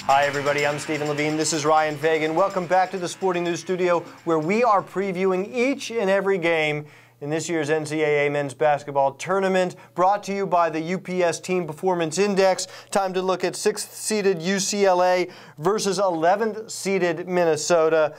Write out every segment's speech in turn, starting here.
Hi everybody, I'm Stephen Levine. This is Ryan Fagan. Welcome back to the Sporting News Studio, where we are previewing each and every game in this year's NCAA men's basketball tournament, brought to you by the UPS Team Performance Index. Time to look at 6th-seeded UCLA versus 11th-seeded Minnesota.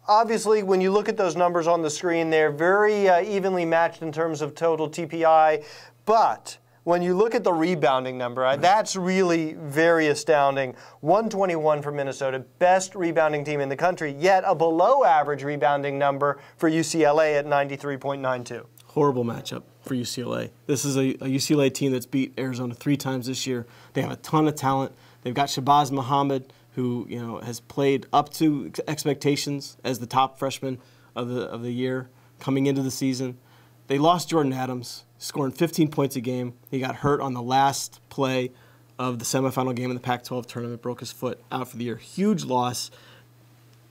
Obviously, when you look at those numbers on the screen, they're very evenly matched in terms of total TPI, but when you look at the rebounding number, that's really very astounding. 121 for Minnesota, best rebounding team in the country, yet a below-average rebounding number for UCLA at 93.92. Horrible matchup for UCLA. This is a UCLA team that's beat Arizona 3 times this year. They have a ton of talent. They've got Shabazz Muhammad, who has played up to expectations as the top freshman of the year coming into the season. They lost Jordan Adams, scoring 15 points a game. He got hurt on the last play of the semifinal game in the Pac-12 tournament, broke his foot, out for the year. Huge loss.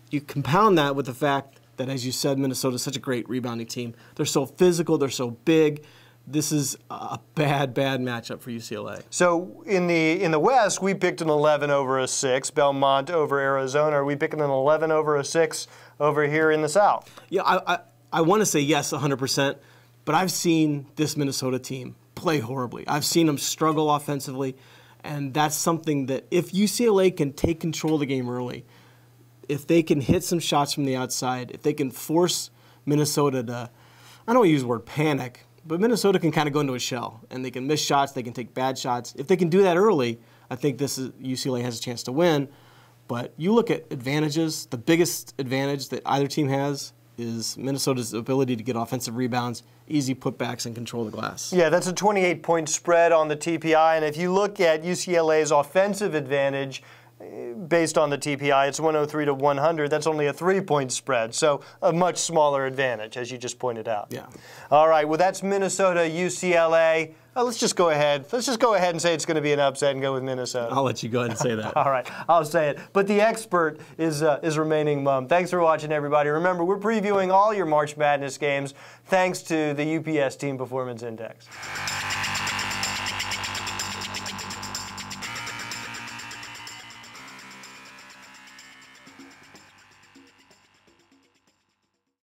You compound that with the fact that, as you said, Minnesota is such a great rebounding team. They're so physical, they're so big. This is a bad matchup for UCLA. So in the West, we picked an 11 over a 6, Belmont over Arizona. Are we picking an 11 over a 6 over here in the South? Yeah, I want to say yes, 100%. But I've seen this Minnesota team play horribly. I've seen them struggle offensively, and that's something that if UCLA can take control of the game early, if they can hit some shots from the outside, if they can force Minnesota to, I don't want to use the word panic, but Minnesota can kind of go into a shell, and they can miss shots, they can take bad shots. If they can do that early, I think UCLA has a chance to win. But you look at advantages, the biggest advantage that either team has is Minnesota's ability to get offensive rebounds, easy putbacks, and control the glass. Yeah, that's a 28-point spread on the TPI, and if you look at UCLA's offensive advantage based on the TPI, it's 103 to 100. That's only a 3-point spread, so a much smaller advantage, as you just pointed out. Yeah. All right, well, that's Minnesota, UCLA. Let's just go ahead and say it's going to be an upset and go with Minnesota. I'll let you go ahead and say that. All right, I'll say it. But the expert is remaining mum. Thanks for watching, everybody. Remember, we're previewing all your March Madness games thanks to the UPS Team Performance Index.